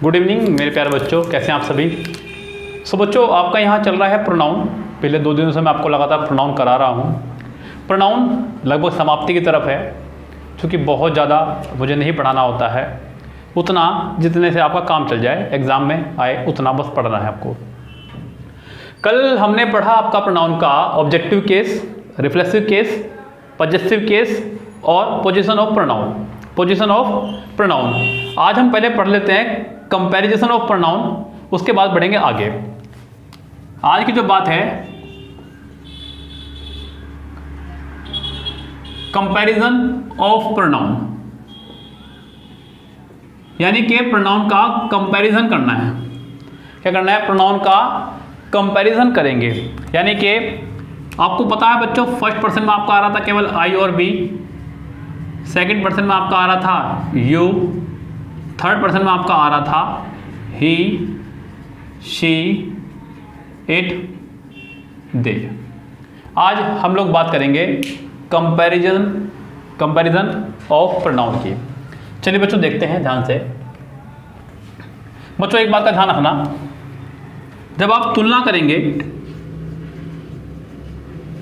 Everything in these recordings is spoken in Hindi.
गुड इवनिंग मेरे प्यारे बच्चों, कैसे हैं आप सभी। बच्चों, आपका यहाँ चल रहा है प्रोनाउन। पिछले 2 दिनों से मैं आपको लगातार प्रोनाउन करा रहा हूँ। प्रोनाउन लगभग समाप्ति की तरफ है, क्योंकि बहुत ज़्यादा मुझे नहीं पढ़ाना होता है। उतना जितने से आपका काम चल जाए, एग्ज़ाम में आए उतना बस पढ़ना है आपको। कल हमने पढ़ा आपका प्रोनाउन का objective case, reflexive case, possessive case और position of pronoun. Position of pronoun आज हम पहले पढ़ लेते हैं कंपैरिजन ऑफ प्रोनाउन, उसके बाद बढ़ेंगे आगे। आज की जो बात है कंपैरिजन ऑफ प्रोनाउन, यानी कि प्रोनाउन का कंपैरिजन करना है। क्या करना है? प्रोनाउन का कंपैरिजन करेंगे। यानी कि आपको पता है बच्चों, फर्स्ट पर्सन में आपका आ रहा था केवल आई और बी, सेकंड पर्सन में आपका आ रहा था यू, थर्ड पर्सन में आपका आ रहा था ही, शी, इट, दे। आज हम लोग बात करेंगे कंपैरिजन ऑफ प्रोनाउन की। चलिए बच्चों देखते हैं ध्यान से। बच्चों एक बात का ध्यान रखना, जब आप तुलना करेंगे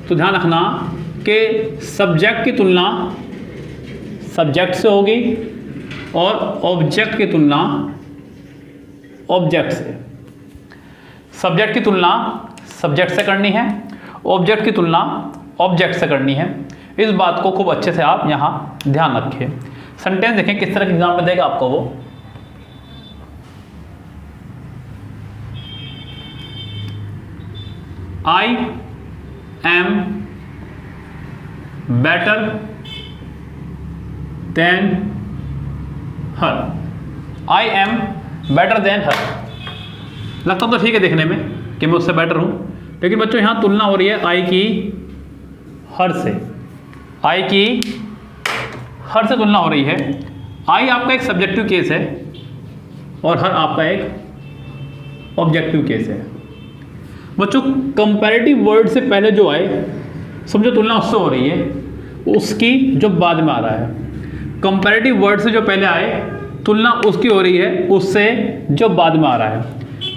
तो ध्यान रखना कि सब्जेक्ट की तुलना सब्जेक्ट से होगी और ऑब्जेक्ट की तुलना ऑब्जेक्ट से। सब्जेक्ट की तुलना सब्जेक्ट से करनी है, ऑब्जेक्ट की तुलना ऑब्जेक्ट से करनी है। इस बात को खूब अच्छे से आप यहाँ ध्यान रखें। सेंटेंस देखें किस तरह के एग्जाम में देगा आपको वो। I am better than her. I am better than her. लगता तो ठीक है देखने में कि मैं उससे बेटर हूं, लेकिन बच्चों यहां तुलना हो रही है आई की हर से। आई की हर से तुलना हो रही है। आई आपका एक सब्जेक्टिव केस है और हर आपका एक ऑब्जेक्टिव केस है। बच्चों कंपैरेटिव वर्ड से पहले जो आए, समझो तुलना उससे हो रही है, उसकी जो बाद में आ रहा है। कंपैरेटिव वर्ड से जो पहले आए, तुलना उसकी हो रही है उससे जो बाद में आ रहा है।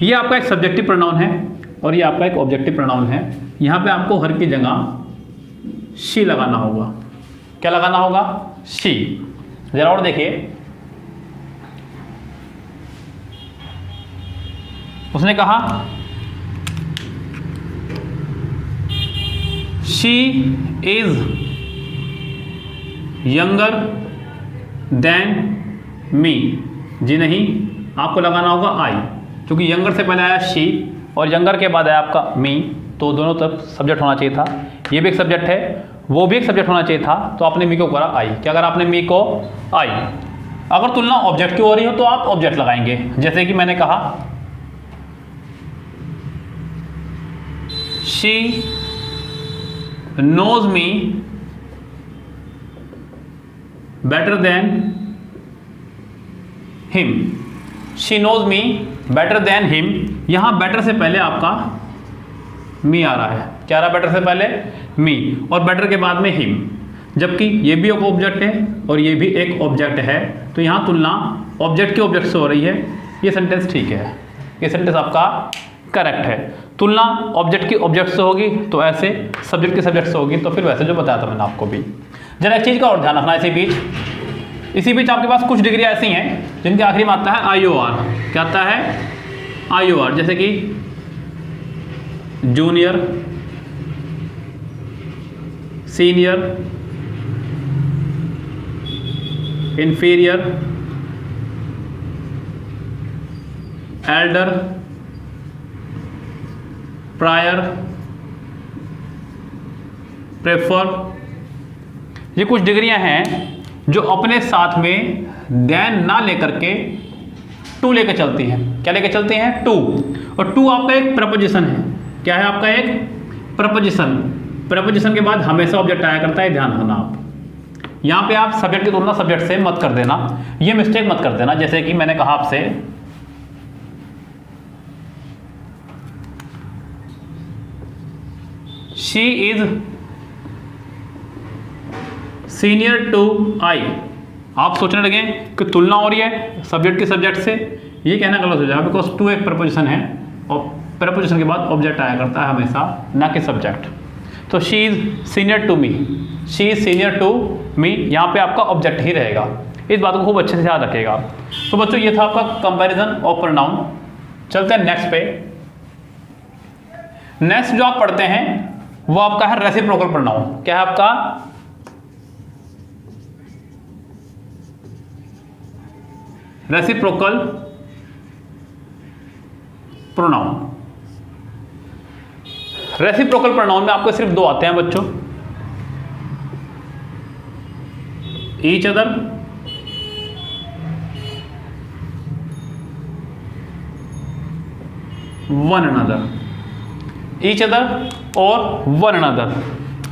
ये आपका एक सब्जेक्टिव प्रोनाउन है और ये आपका एक ऑब्जेक्टिव प्रोनाउन है। यहाँ पे आपको हर की जगह शी लगाना होगा। क्या लगाना होगा? शी। जरा और देखिए, उसने कहा she is younger than me. जी नहीं, आपको लगाना होगा आई, क्योंकि यंगर से पहले आया शी और यंगर के बाद आया आपका मी, तो दोनों तरफ सब्जेक्ट होना चाहिए था। ये भी एक सब्जेक्ट है, वो भी एक सब्जेक्ट होना चाहिए था, तो आपने मी को करा आई। क्या करा आपने? मी को आई। अगर तुलना ऑब्जेक्ट की हो रही हो तो आप ऑब्जेक्ट लगाएंगे। जैसे कि मैंने कहा she knows me better than him. She knows me better than him. यहां बेटर से पहले आपका मी आ रहा है। क्या रहा बेटर से पहले? मी, और बेटर के बाद में हिम। जबकि ये भी एक ऑब्जेक्ट है और ये भी एक ऑब्जेक्ट है, तो यहां तुलना ऑब्जेक्ट के ऑब्जेक्ट से हो रही है। ये सेंटेंस ठीक है, ये सेंटेंस आपका करेक्ट है। तुलना ऑब्जेक्ट की ऑब्जेक्ट से होगी तो ऐसे, सब्जेक्ट के सब्जेक्ट से होगी तो फिर वैसे, जो बताया था मैंने आपको भी। जरा एक चीज़ का और ध्यान रखना, इसी बीच आपके पास कुछ डिग्रियाँ ऐसी हैं जिनके आखिरी में आता है IOR। क्या आता है? IOR। जैसे कि junior, senior, inferior, Elder, prior, prefer. ये कुछ डिग्रियां हैं जो अपने साथ में देन ना लेकर के टू लेकर चलती हैं। क्या लेकर चलती हैं? टू। और टू आपका एक प्रपोजिशन है। क्या है आपका? एक प्रपोजिशन। प्रपोजिशन के बाद हमेशा ऑब्जेक्ट आया करता है, ध्यान रखना आप। यहाँ पे आप सब्जेक्ट की तुलना सब्जेक्ट से मत कर देना, ये मिस्टेक मत कर देना। जैसे कि मैंने कहा आपसे शी इज सीनियर टू आई। आप सोचने लगे कि तुलना हो रही है सब्जेक्ट के सब्जेक्ट से, ये कहना गलत हो जाएगा, बिकॉज टू एक प्रपोजिशन है और प्रपोजिशन के बाद ऑब्जेक्ट आया करता है हमेशा, ना कि सब्जेक्ट। तो she is senior to me, she is senior to me, यहाँ पे आपका ऑब्जेक्ट ही रहेगा। इस बात को खूब अच्छे से याद रखेगा। तो बच्चों ये था आपका कंपैरिजन ऑफ प्रोनाउन। चलते हैं नेक्स्ट पे। नेक्स्ट जो आप पढ़ते हैं वो आपका है रेसिप्रोकल प्रोनाउन। क्या है आपका? Reciprocal pronoun. रेसिप्रोकल प्रोनाउन में आपको सिर्फ दो आते हैं बच्चों, each other one another. Each other और वन अनदर।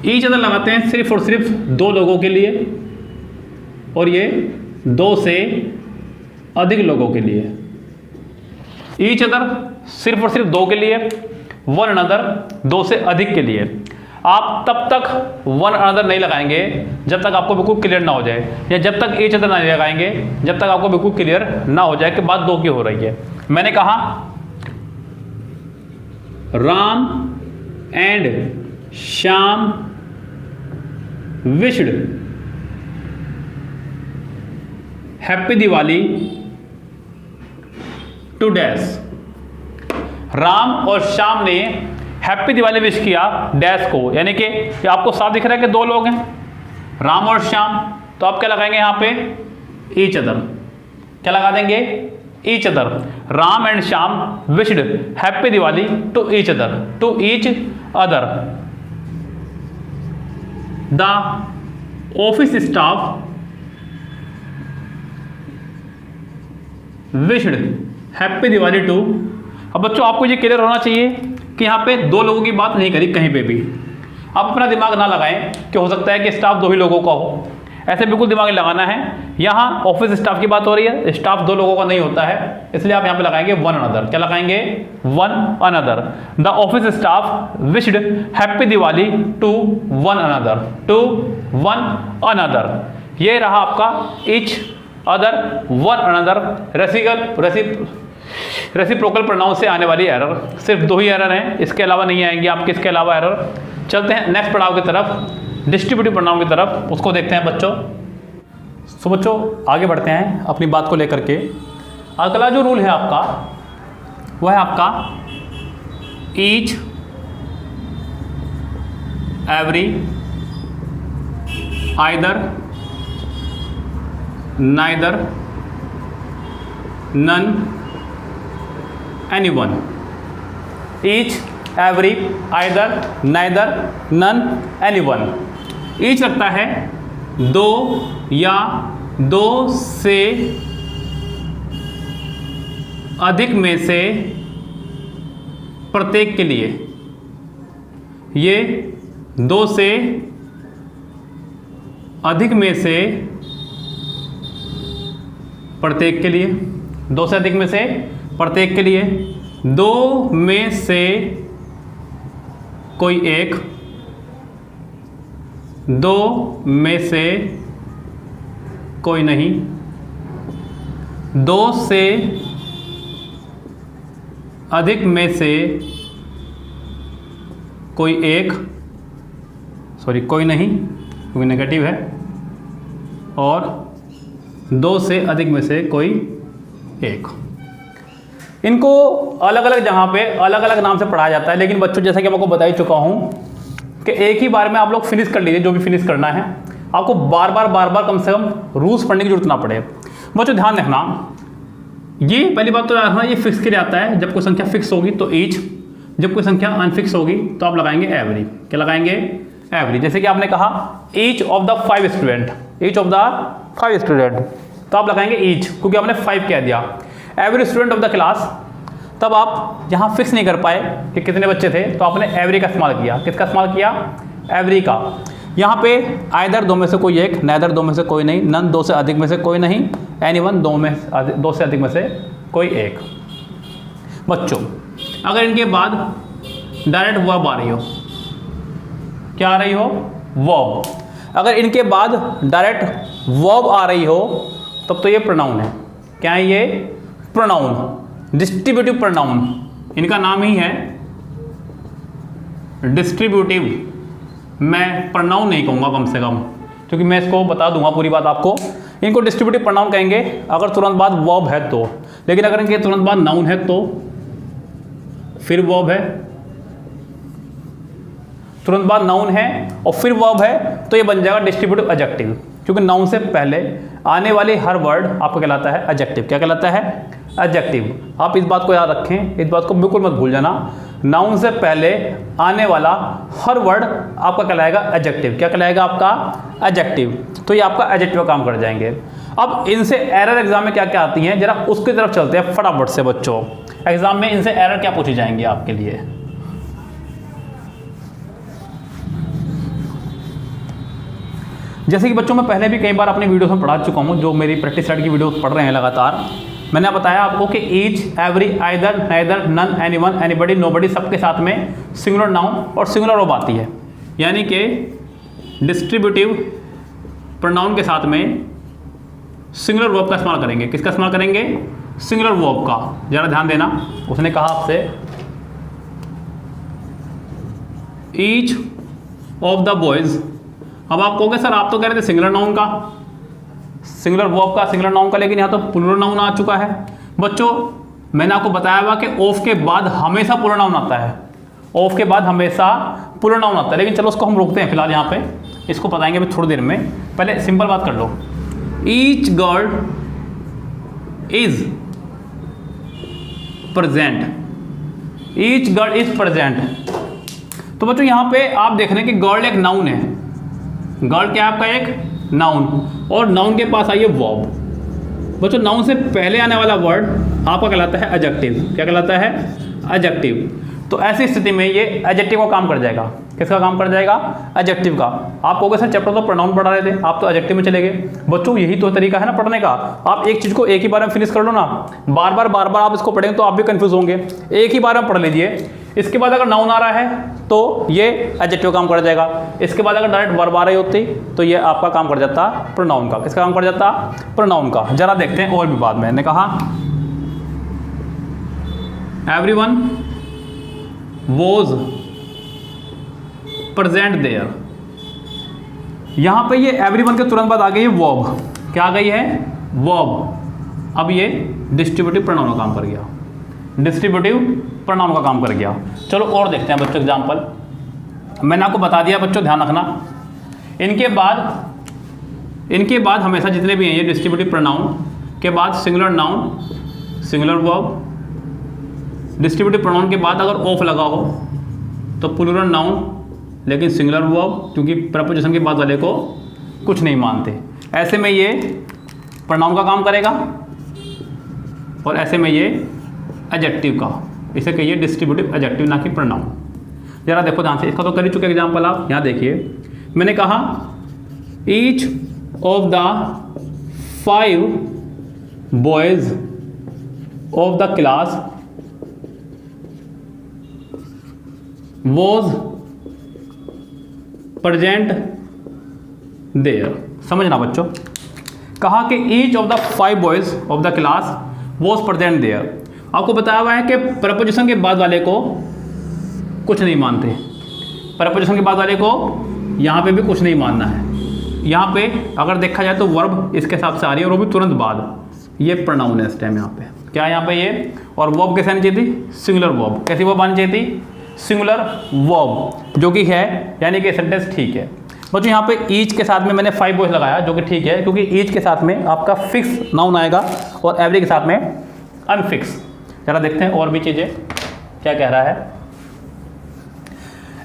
ईच अदर लगाते हैं सिर्फ और सिर्फ दो लोगों के लिए, और ये दो से अधिक लोगों के लिए। ईच अदर सिर्फ और सिर्फ दो के लिए, वन अनदर दो से अधिक के लिए। आप तब तक वन अनदर नहीं लगाएंगे जब तक आपको बिल्कुल क्लियर ना हो जाए, या जब तक ईच अदर नहीं लगाएंगे जब तक आपको बिल्कुल क्लियर ना हो जाए कि बात दो की हो रही है। मैंने कहा Ram and Shyam wished happy Diwali to dash. Ram और श्याम ने हैप्पी दिवाली विश किया डैश को, यानी कि आपको साफ दिख रहा है कि दो लोग हैं, राम और श्याम। तो आप क्या लगाएंगे यहाँ पे? Each other. क्या लगा देंगे? Each other. Ram and Shyam wished happy Diwali to each other, to each other. The office staff wished happy Diwali to. अब बच्चों आपको ये क्लियर होना चाहिए कि यहाँ पे दो लोगों की बात नहीं करी कहीं पे भी। आप अपना दिमाग ना लगाएं कि हो सकता है कि स्टाफ दो ही लोगों का हो, ऐसे बिल्कुल दिमाग लगाना है। यहाँ ऑफिस स्टाफ की बात हो रही है, स्टाफ दो लोगों का नहीं होता है, इसलिए आप यहाँ पे लगाएंगे वन अनदर। क्या लगाएंगे? One another. The office staff wished happy Diwali to one another, to one another. ये रहा आपका each other, one another, reciprocal pronoun से आने वाली एरर। सिर्फ दो ही एरर हैं, इसके अलावा नहीं आएंगे आपके, इसके अलावा एरर। चलते हैं नेक्स्ट पड़ाव की तरफ, डिस्ट्रीब्यूटिव प्रोनाउन की तरफ, उसको देखते हैं बच्चों। तो बच्चों आगे बढ़ते हैं अपनी बात को लेकर के। अगला जो रूल है आपका वह है आपका each, every, either, neither, none, anyone. Each, every, either, neither, none, anyone. Each लगता है दो या दो से अधिक में से प्रत्येक के लिए। ये दो से अधिक में से प्रत्येक के लिए, दो से अधिक में से प्रत्येक के लिए। दो में से कोई एक, दो में से कोई नहीं, दो से अधिक में से कोई एक, सॉरी कोई नहीं क्योंकि नेगेटिव है, और दो से अधिक में से कोई एक। इनको अलग अलग जगह पे अलग अलग नाम से पढ़ाया जाता है, लेकिन बच्चों जैसा कि मैं आपको बता ही चुका हूँ कि एक ही बार में आप लोग फिनिश कर लीजिए जो भी फिनिश करना है, आपको बार बार कम से कम रूल्स पढ़ने की जरूरत ना पड़े। बच्चों ध्यान रखना, ये पहली बात तो याद रखना, ये फिक्स के लिए आता है। जब कोई संख्या फिक्स होगी तो ईच, जब कोई संख्या अनफिक्स होगी तो आप लगाएंगे एवरी। क्या लगाएंगे? एवरी। जैसे कि आपने कहा each of the 5 student, each of the 5 student, तो आप लगाएंगे ईच क्योंकि आपने 5 कह दिया। Every student of the class, तब आप यहाँ फिक्स नहीं कर पाए कि कितने बच्चे थे, तो आपने एवरी का इस्तेमाल किया। किसका इस्तेमाल किया? एवरी का। यहाँ पे आइदर दो में से कोई एक, नाइदर दो में से कोई नहीं, नन दो से अधिक में से कोई नहीं, एनीवन दो से अधिक में से कोई एक। बच्चों अगर इनके बाद डायरेक्ट वर्ब आ रही हो, क्या आ रही हो? वर्ब। अगर इनके बाद डायरेक्ट वर्ब आ रही हो तब तो ये प्रोनाउन है। क्या है ये? प्रोनाउन, डिस्ट्रीब्यूटिव प्रोनाउन, इनका नाम ही है डिस्ट्रीब्यूटिव। मैं प्रोनाउन नहीं कहूँगा कम से कम, क्योंकि मैं इसको बता दूंगा पूरी बात आपको। इनको डिस्ट्रीब्यूटिव प्रोनाउन कहेंगे अगर तुरंत बाद वर्ब है तो, लेकिन अगर इनके तुरंत बाद नाउन है तो, फिर वर्ब है, तुरंत बाद नाउन है और फिर वर्ब है, तो ये बन जाएगा डिस्ट्रीब्यूटिव एडजेक्टिव। क्योंकि नाउन से पहले आने वाले हर वर्ड आपका कहलाता है एडजेक्टिव। क्या कहलाता है? एडजेक्टिव। आप इस बात को याद रखें, इस बात को बिल्कुल मत भूल जाना। नाउन से पहले आने वाला हर वर्ड आपका कहलाएगा एडजेक्टिव। क्या कहलाएगा आपका? एडजेक्टिव। तो ये आपका एडजेक्टिव काम कर जाएंगे। अब इनसे एरर एग्जाम में क्या क्या आती हैं, जरा उसकी तरफ चलते हैं फटाफट से बच्चों। एग्जाम में इनसे एरर क्या पूछी जाएंगी आपके लिए। जैसे कि बच्चों मैं पहले भी कई बार अपने वीडियोस में पढ़ा चुका हूँ, जो मेरी प्रैक्टिस सेट की वीडियोस पढ़ रहे हैं लगातार, मैंने बताया आपको कि each, every, either, neither, none, anyone, anybody, nobody, सबके साथ में सिंगुलर नाउन और सिंगुलर वर्ब आती है। यानी कि डिस्ट्रीब्यूटिव प्रोनाउन के साथ में सिंगुलर वर्ब का इस्तेमाल करेंगे। किसका इस्तेमाल करेंगे? सिंगुलर वर्ब का। जरा ध्यान देना, उसने कहा आपसे ईच ऑफ द बॉयज। अब आप कहोगे सर आप तो कह रहे थे सिंगुलर नाउन का, सिंगुलर वर्ब का, सिंगुलर नाउन का, लेकिन यहाँ तो प्लूरल नाउन आ चुका है। बच्चों मैंने आपको बताया हुआ कि ऑफ के बाद हमेशा प्लूरल नाउन आता है, ऑफ के बाद हमेशा प्लूरल नाउन आता है। लेकिन चलो उसको हम रोकते हैं फिलहाल यहाँ पे, इसको बताएंगे अभी थोड़ी देर में। पहले सिंपल बात कर लो, each girl is present, each girl is present. तो बच्चों यहाँ पे आप देख रहे हैं कि गर्ल एक नाउन है, गर्ल क्या है आपका? एक नाउन, और नाउन के पास आइए वर्ब। बच्चों नाउन से पहले आने वाला वर्ड आपका कहलाता है एडजेक्टिव। क्या कहलाता है? एडजेक्टिव। तो ऐसी स्थिति में ये एडजेक्टिव का काम कर जाएगा। किसका काम कर जाएगा? एडजेक्टिव का। आप कहोगे सर चैप्टर तो प्रोनाउन पढ़ा रहे थे, आप तो एडजेक्टिव में चले गए। बच्चों यही तो तरीका है ना पढ़ने का। आप एक चीज़ को एक ही बार में फिनिश कर लो ना, बार बार आप इसको पढ़ेंगे तो आप भी कंफ्यूज होंगे। एक ही बार में पढ़ लीजिए। इसके बाद अगर नाउन आ रहा है तो ये एडजेक्टिव काम कर जाएगा। इसके बाद अगर डायरेक्ट वर्ब आ रही होती तो ये आपका काम कर जाता प्रोनाउन का। किसका काम कर जाता? प्रोनाउन का। जरा देखते हैं और भी बाद में। मैंने कहा एवरीवन वॉज प्रेजेंट देयर। यहां पे ये एवरीवन के तुरंत बाद आ गई है वर्ब। क्या आ गई है? वर्ब। अब ये डिस्ट्रीब्यूटिव प्रोनाउन का काम कर गया, डिस्ट्रीब्यूटिव प्रोनाउन का काम कर गया। चलो और देखते हैं बच्चों एग्जाम्पल। मैंने आपको बता दिया बच्चों, ध्यान रखना। इनके बाद हमेशा जितने भी हैं ये डिस्ट्रीब्यूटिव प्रोनाउन के बाद singular noun, singular verb. Distributive pronoun के बाद अगर ऑफ लगा हो तो प्लूरल नाउन लेकिन सिंगुलर वर्ब, क्योंकि प्रपोजिशन के बाद वाले को कुछ नहीं मानते। ऐसे में ये प्रोनाउन का काम करेगा और ऐसे में ये एडजेक्टिव का। इसे कहिए डिस्ट्रीब्यूटिव एडजेक्टिव, ना कि प्रोनाउन। जरा देखो ध्यान से, इसका तो कर ही चुके एग्जाम्पल आप। यहाँ देखिए मैंने कहा each of the 5 boys of the class was present there. समझना बच्चों, कहा कि each of the 5 boys of the class was present there. आपको बताया हुआ है कि प्रपोजिशन के बाद वाले को कुछ नहीं मानते, प्रपोजिशन के बाद वाले को यहाँ पे भी कुछ नहीं मानना है। यहाँ पे अगर देखा जाए तो वर्ब इसके हिसाब से आ रही है और वो भी तुरंत बाद। ये प्रोनाउन है इस टाइम यहाँ पे। क्या है यहाँ पे ये? और वर्ब कैसे आनी चाहिए थी? Singular verb. कैसी वर्ब आनी चाहिए थी? सिंगुलर वर्ब, जो कि है, यानी कि सेंटेंस ठीक है। बच्चों यहाँ पे ईच के साथ में मैंने 5 बॉयज लगाया, जो कि ठीक है, क्योंकि ईच के साथ में आपका फिक्स नाउन आएगा और एवरी के साथ में अनफिक्स। जरा देखते हैं और भी चीज़ें क्या कह रहा है।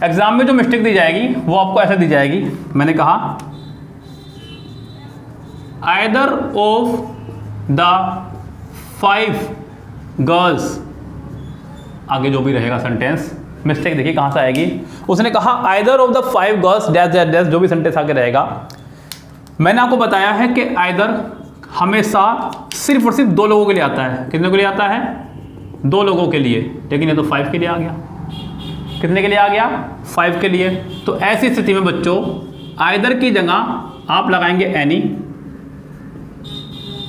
एग्जाम में जो मिस्टेक दी जाएगी वो आपको ऐसे दी जाएगी। मैंने कहा आइदर ऑफ द 5 गर्ल्स, आगे जो भी रहेगा सेंटेंस, मिस्टेक देखिए कहाँ से आएगी। उसने कहा either of the 5 girls dash dash dash, जो भी सेंटेंस आगे रहेगा। मैंने आपको बताया है कि आइदर हमेशा सिर्फ और सिर्फ 2 लोगों के लिए आता है। कितने के लिए आता है? 2 लोगों के लिए, लेकिन ये तो 5 के लिए आ गया। कितने के लिए आ गया? 5 के लिए। तो ऐसी स्थिति में बच्चों आइदर की जगह आप लगाएंगे एनी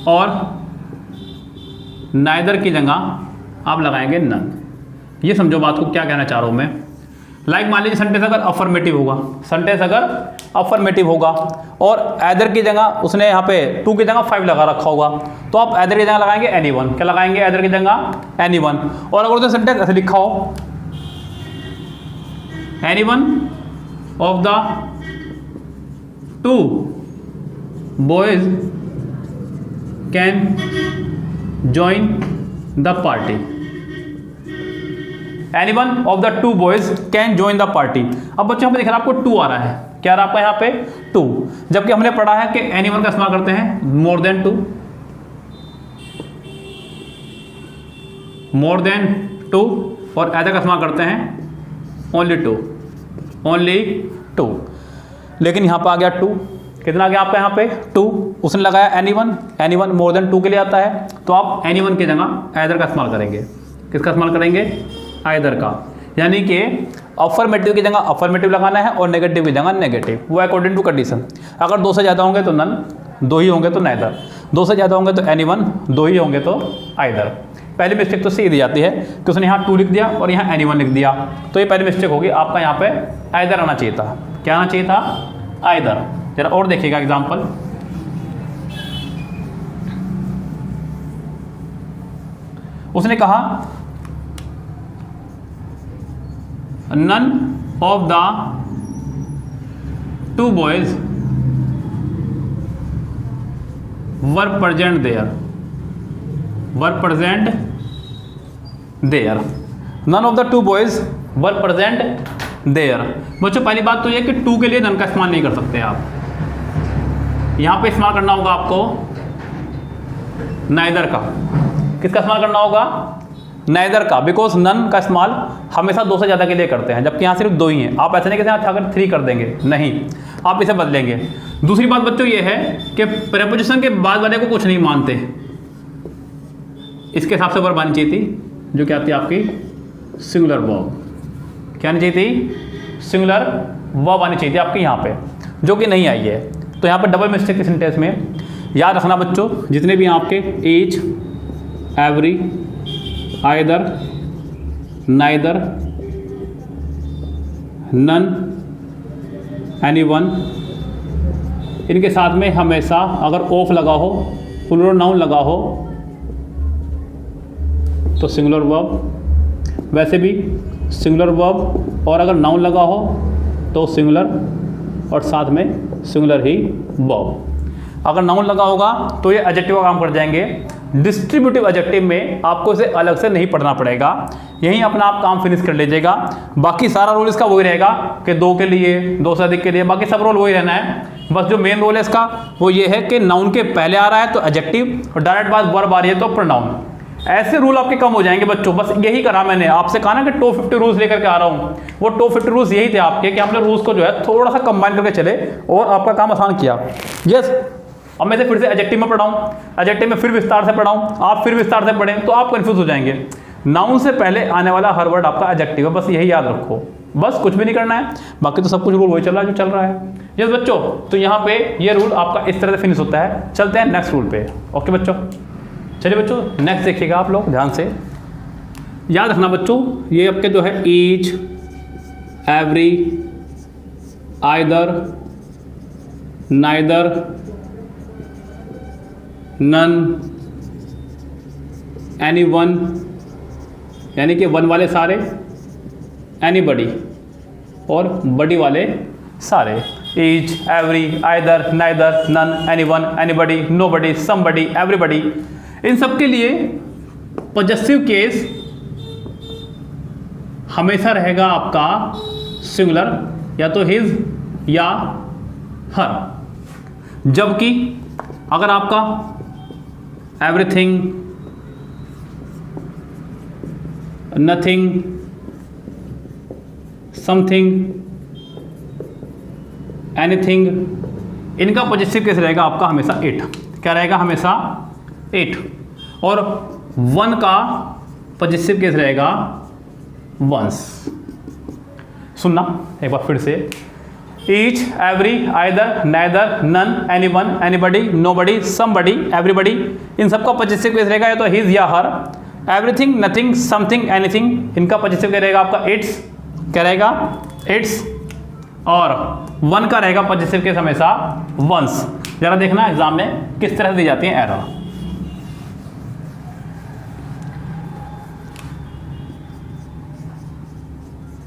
और नाइदर की जगह आप लगाएंगे नन। ये समझो बात को क्या कहना चाह रहा हूँ मैं। लाइक मान लीजिए सेंटेंस अगर अफर्मेटिव होगा, सेंटेंस अगर अफर्मेटिव होगा और एदर की जगह उसने यहाँ पे टू की जगह 5 लगा रखा होगा, तो आप एदर की जगह लगाएंगे एनीवन। क्या लगाएंगे? एदर की जगह एनीवन। और अगर उसने सेंटेंस ऐसे लिखा हो, anyone of the 2 boys can join the party. Anyone of the 2 boys can join the party. अब बच्चों यहाँ पे दिख रहा है आपको 2 आ रहा है, क्या आ रहा है आपका यहाँ पे 2, जबकि हमने पढ़ा है कि एनीवन का इस्तेमाल करते हैं मोर देन 2, मोर देन 2, और एदर का इस्तेमाल करते हैं ओनली 2, ओनली 2। लेकिन यहाँ पे आ गया 2, कितना आ गया आपका यहाँ पे 2, उसने लगाया एनीवन, एनीवन मोर देन 2 के लिए आता है, तो आप एनीवन की जगह एदर का इस्तेमाल करेंगे। किसका इस्तेमाल करेंगे? आइदर का। यानी कि अफर्मेटिव की जगह अफर्मेटिव लगाना है और नेगेटिव की जगह नेगेटिव, वो अकॉर्डिंग टू कंडीशन। अगर 2 से ज़्यादा होंगे तो नन, 2 ही होंगे तो नाइदर, 2 से ज़्यादा होंगे तो एनीवन, 2 ही होंगे तो आइदर। पहली मिस्टेक तो सीधी जाती है कि उसने यहाँ 2 लिख दिया और यहाँ एनीवन लिख दिया, तो ये पहली मिस्टेक होगी। आपका यहाँ पे आइदर आना चाहिए था। क्या आना चाहिए था? आइदर। जरा और देखिएगा एग्जाम्पल। उसने कहा none of the 2 boys were present there, were present there, none of the 2 boys were present there। बच्चों पहली बात तो ये कि 2 के लिए none का इस्तेमाल नहीं कर सकते आप, यहाँ पे इस्तेमाल करना होगा आपको neither का। किसका इस्तेमाल करना होगा? नाइदर का, बिकॉज नन का इस्तेमाल हमेशा 2 से ज़्यादा के लिए करते हैं, जबकि यहाँ सिर्फ 2 ही हैं। आप ऐसे नहीं कहते हैं अगर 3 कर देंगे, नहीं, आप इसे बदलेंगे। दूसरी बात बच्चों ये है कि प्रेपोजिशन के बाद वाले को कुछ नहीं मानते, इसके हिसाब से वर्ब आनी चाहिए थी, जो क्या आती है आपकी सिंगुलर वर्ब। क्या आनी चाहिए थी? सिंगुलर वर्ब आनी चाहिए थी आपकी यहाँ पे, जो कि नहीं आई है। तो यहाँ पर डबल मिस्टेक के सेंटेंस में याद रखना बच्चों, जितने भी आपके each, every, either, neither, none, anyone, इनके साथ में हमेशा अगर ऑफ लगा हो, प्लूरल नाउन लगा हो तो सिंगुलर वर्ब, वैसे भी सिंगुलर वर्ब, और अगर नाउन लगा हो तो सिंगुलर और साथ में सिंगुलर ही वर्ब। अगर नाउन लगा होगा तो ये एडजेक्टिव का काम कर जाएंगे। डिस्ट्रीब्यूटिव एडजेक्टिव में आपको इसे अलग से नहीं पढ़ना पड़ेगा, यहीं अपना आप काम फिनिश कर लीजिएगा। बाकी सारा रोल इसका वही रहेगा कि 2 के लिए, 2 से अधिक के लिए, बाकी सब रोल वही रहना है। बस जो मेन रोल है इसका वो ये है कि नाउन के पहले आ रहा है तो एडजेक्टिव, और डायरेक्ट बाद वर्ब आ रही है तो प्रोनाउन। ऐसे रूल आपके कम हो जाएंगे बच्चों। बस यही करा मैंने, आपसे कहा ना कि टॉप 50 रूल्स लेकर के आ रहा हूँ, वो टॉप 50 रूल्स यही थे आपके कि हमने रूल्स को जो है थोड़ा सा कंबाइन करके चले और आपका काम आसान किया। यस, अब मैं फिर से एडजेक्टिव में पढ़ाऊँ, एडजेक्टिव में फिर विस्तार से पढ़ाऊँ, आप फिर विस्तार से पढ़ें तो आप कंफ्यूज हो जाएंगे। नाउन से पहले आने वाला हर वर्ड आपका एडजेक्टिव है, बस यही याद रखो, बस कुछ भी नहीं करना है। बाकी तो सब कुछ रूल वही चल रहा है जो चल रहा है। यस बच्चों, तो यहाँ पे ये रूल आपका इस तरह से फिनिश होता है। चलते हैं नेक्स्ट रूल पे। ओके बच्चों, चलिए बच्चों नेक्स्ट देखिएगा आप लोग ध्यान से। याद रखना बच्चों, ये आपके जो है each, every, either, neither, none, anyone, यानी कि वन वाले सारे, एनीबडी और बडी वाले सारे, each, every, either, neither, none, anyone, anybody, nobody, somebody, everybody, इन सब के लिए पॉजेसिव केस हमेशा रहेगा आपका सिंगुलर, या तो हिज या हर। जबकि अगर आपका एवरीथिंग, नथिंग, समथिंग, एनीथिंग, इनका पॉजिटिव केस रहेगा आपका हमेशा 8। क्या रहेगा? हमेशा 8। और 1 का पॉजिटिव केस रहेगा वंस। सुनना एक बार फिर से, each, every, either, neither, none, anyone, anybody, nobody, somebody, everybody, इन सबका पॉजिटिव केस रहेगा या तो हिज या her. Everything, nothing, something, anything, इनका पॉजिटिव केस रहेगा आपका इट्स, क्या रहेगा इट्स, और वन का रहेगा पॉजिटिव केस हमेशा वंस। जरा देखना एग्जाम में किस तरह से दी जाती है error.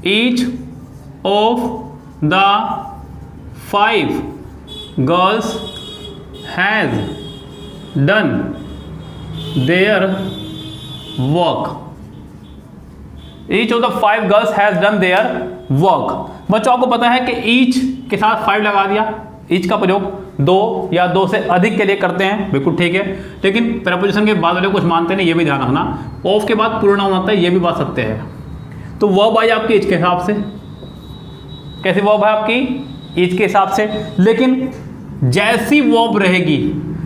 Each of the 5 girls has done their work. Each of the 5 girls has done their work. बच्चों आपको पता है कि each के साथ 5 लगा दिया। each का प्रयोग 2 या 2 से अधिक के लिए करते हैं, बिल्कुल ठीक है, लेकिन प्रपोजिशन के बाद वाले कुछ मानते नहीं, ये भी ध्यान रखना। ऑफ के बाद पूर्ण नाउन आता है, ये भी बात सत्य है। तो वर्ब आई आपकी ईच के हिसाब से, कैसी वर्ब है आपकी ईच के हिसाब से, लेकिन जैसी वर्ब रहेगी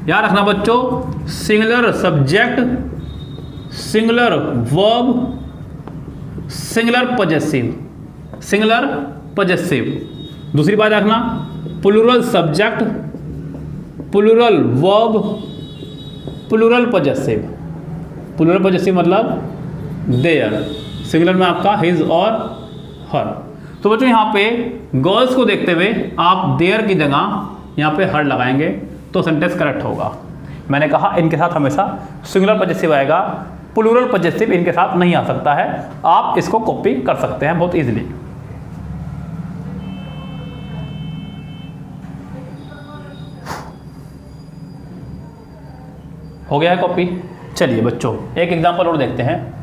याद रखना बच्चों, singular subject, singular verb, singular possessive, singular possessive. दूसरी बात रखना, plural subject, plural verb, plural possessive. Plural possessive मतलब देयर, सिंगुलर में आपका हिज और हर। तो बच्चों यहाँ पे गर्ल्स को देखते हुए आप देयर की जगह यहाँ पे हर लगाएंगे तो सेंटेंस करेक्ट होगा। मैंने कहा इनके साथ हमेशा सिंगुलर पॉजेसिव आएगा, प्लूरल पॉजेसिव इनके साथ नहीं आ सकता है। आप इसको कॉपी कर सकते हैं बहुत इजीली। हो गया है कॉपी। चलिए बच्चों एक एग्जांपल और देखते हैं।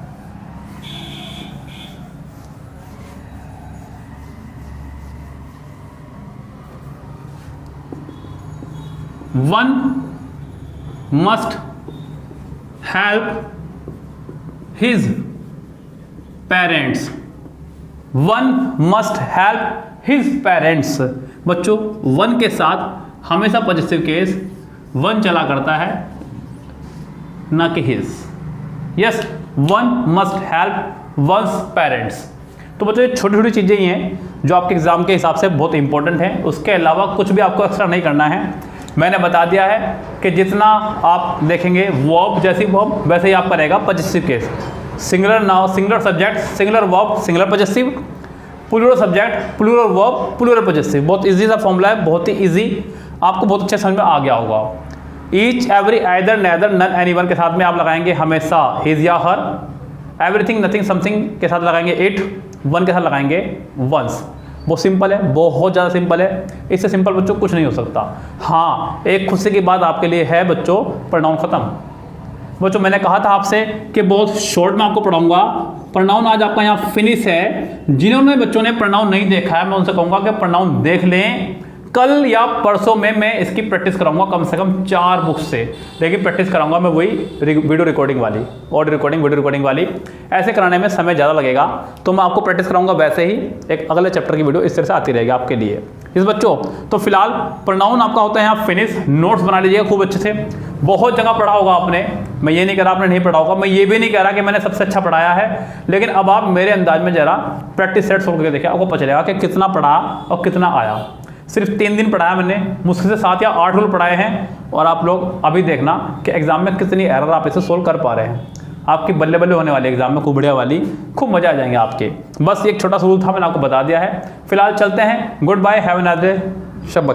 One must help his parents. One must help his parents. बच्चों वन के साथ हमेशा पॉजिटिव केस वन चला करता है, ना कि his. Yes, one must help one's parents. तो बच्चों ये छोटी छोटी चीज़ें ही हैं जो आपके एग्जाम के हिसाब से बहुत इंपॉर्टेंट है। उसके अलावा कुछ भी आपको एक्स्ट्रा नहीं करना है। मैंने बता दिया है कि जितना आप देखेंगे वर्ब जैसी वर्ब वैसे ही आपका रहेगा positive case. Singular noun, singular subject, singular verb, singular positive, plural subject, plural verb, plural positive. बहुत इजी सा फॉर्मूला है, बहुत ही इजी, आपको बहुत अच्छे समझ में आ गया होगा। Each, every, either, neither, none, anyone के साथ में आप लगाएंगे हमेशा हिज या हर। एवरीथिंग, नथिंग, समथिंग के साथ लगाएंगे इट। वन के साथ लगाएंगे वंस। बहुत सिंपल है, बहुत ज़्यादा सिंपल है। इससे सिंपल बच्चों कुछ नहीं हो सकता। हाँ, एक खुशी की बात आपके लिए है बच्चों, प्रोनाउन खत्म। बच्चों मैंने कहा था आपसे कि बहुत शॉर्ट में आपको पढ़ाऊंगा। प्रोनाउन आज आपका यहाँ फिनिश है। जिन्होंने बच्चों ने प्रोनाउन नहीं देखा है मैं उनसे कहूँगा कि प्रोनाउन देख लें। कल या परसों में मैं इसकी प्रैक्टिस कराऊंगा कम से कम 4 बुक्स से, लेकिन प्रैक्टिस कराऊंगा मैं वही वीडियो रिकॉर्डिंग वाली, ऑडियो रिकॉर्डिंग, वीडियो रिकॉर्डिंग वाली। ऐसे कराने में समय ज़्यादा लगेगा, तो मैं आपको प्रैक्टिस कराऊंगा वैसे ही। एक अगले चैप्टर की वीडियो इस तरह से आती रहेगी आपके लिए। इस बच्चों तो फिलहाल प्रोनाउन आपका होता है यहाँ फिनिश। नोट्स बना लीजिएगा खूब अच्छे से। बहुत जगह पढ़ा होगा आपने, मैं ये नहीं कह रहा आपने नहीं पढ़ा होगा, मैं ये भी नहीं कह रहा कि मैंने सबसे अच्छा पढ़ाया है, लेकिन अब आप मेरे अंदाज में जरा प्रैक्टिस सेट सोच करके देखिए, आपको पता चलेगा कि कितना पढ़ा और कितना आया। सिर्फ 3 दिन पढ़ाया मैंने, मुश्किल से 7 या 8 रूल पढ़ाए हैं, और आप लोग अभी देखना कि एग्जाम में कितनी एरर आप इसे सोल्व कर पा रहे हैं। आपकी बल्ले बल्ले होने वाली एग्जाम में, खूब बढ़िया वाली, खूब मजा आ जाएंगे आपके। बस एक छोटा सा रूल था, मैंने आपको बता दिया है। फिलहाल चलते हैं। Goodbye, have a nice day. Shabba.